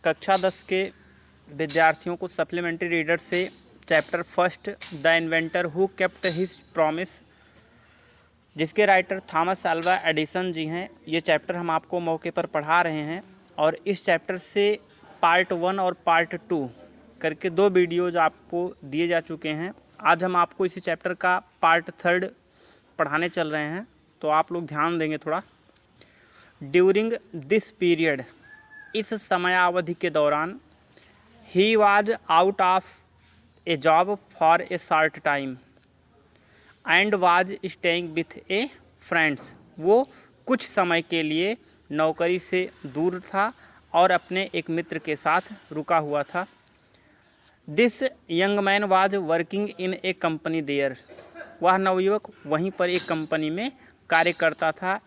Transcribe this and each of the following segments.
कक्षा 10 के विद्यार्थियों को सप्लीमेंट्री रीडर से chapter first the inventor who kept his promise, जिसके राइटर थॉमस अल्वा एडिसन जी हैं, ये चैप्टर हम आपको मौके पर पढ़ा रहे हैं। और इस चैप्टर से पार्ट 1 और पार्ट 2 करके 2 वीडियोज आपको दिए जा चुके हैं। आज हम आपको इसी चैप्टर का पार्ट 3 पढ़ाने चल रहे हैं, तो आप लोग ध्यान देंगे थोड़ा। ड्यूरिंग दिस पीरियड, इस समयावधि के दौरान, he was out of A job for a short time and was staying with A friends, वो कुछ समय के लिए नौकरी से दूर था और अपने एक मित्र के साथ रुका हुआ था। This young man was working in a company there, वह नवयुवक वहीं पर एक कंपनी में कार्य करता था।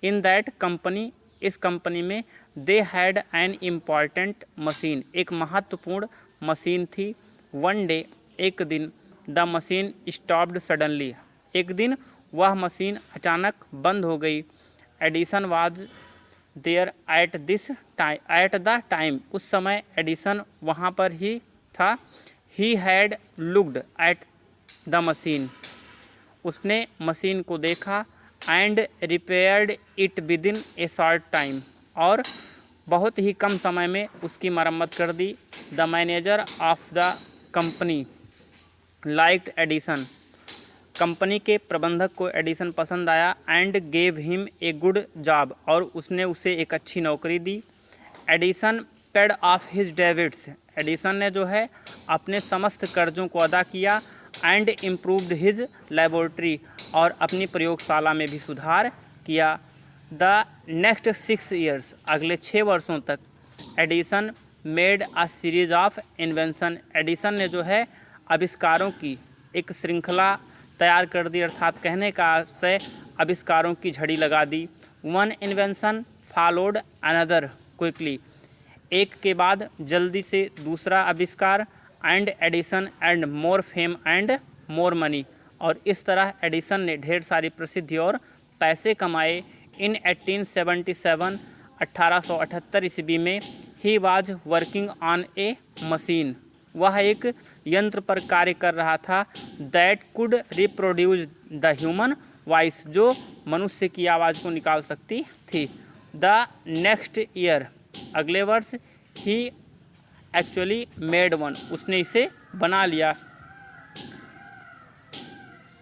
इन दैट कंपनी, इस कंपनी में, they had an important machine, एक महत्वपूर्ण मशीन थी। वन डे, एक दिन, द मशीन स्टॉप्ड सडनली, एक दिन वह मशीन अचानक बंद हो गई। Edison was there at the time, उस समय एडिसन वहाँ पर ही था। He had looked at the machine, उसने मशीन को देखा। And repaired it within a short time, और बहुत ही कम समय में उसकी मरम्मत कर दी। The manager of the company liked Edison, company के प्रबंधक को एडिसन पसंद आया। And gave him a good job, और उसने उसे एक अच्छी नौकरी दी। Edison paid of his debits, Edison ने जो है अपने समस्त कर्जों को अदा किया। एंड इम्प्रूव्ड हिज लेबोरेटरी, और अपनी प्रयोगशाला में भी सुधार किया। द नेक्स्ट 6 ईयर्स, अगले 6 वर्षों तक, Edison made a series of invention, Edison ने जो है आविष्कारों की एक श्रृंखला तैयार कर दी, अर्थात कहने का आशय आविष्कारों की झड़ी लगा दी। One invention followed another quickly, एक के बाद जल्दी से दूसरा आविष्कार। And Edison and more fame and more money, और इस तरह एडिसन ने ढेर सारी प्रसिद्धि और पैसे कमाए। इन 1877, 1878 ईस्वी में, he was working on A machine, वह एक यंत्र पर कार्य कर रहा था। That could reproduce the human voice, जो मनुष्य की आवाज़ को निकाल सकती थी। द नेक्स्ट ईयर, अगले वर्ष, ही एक्चुअली मेड वन, उसने इसे बना लिया।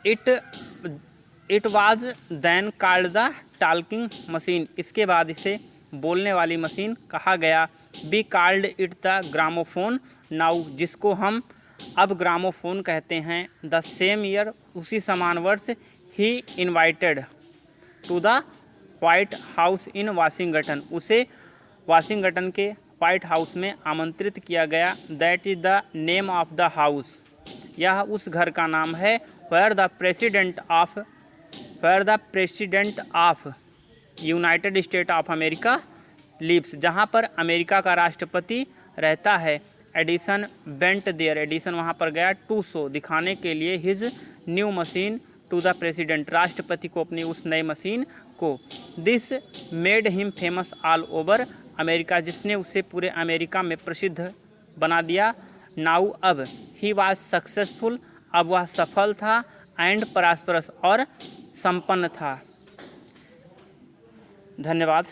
It was then called the talking machine, इसके बाद इसे बोलने वाली मशीन कहा गया। We called it the gramophone now, जिसको हम अब ग्रामोफोन कहते हैं। द सेम ईयर, उसी समान वर्ष, he invited to the White House in Washington, उसे वाशिंगटन के व्हाइट हाउस में आमंत्रित किया गया। That is the name of the house, यह उस घर का नाम है। Where the president of United State of America lives, जहाँ पर अमेरिका का राष्ट्रपति रहता है। एडिसन वेंट देयर, एडिसन वहाँ पर गया। टू शो, दिखाने के लिए, his new machine to the president, राष्ट्रपति को अपनी उस नई मशीन को। This made him famous all over America, जिसने उसे पूरे अमेरिका में प्रसिद्ध बना दिया। नाउ, अब, ही वाज सक्सेसफुल, अब वह सफल था। एंड प्रॉस्परस, और संपन्न था। धन्यवाद।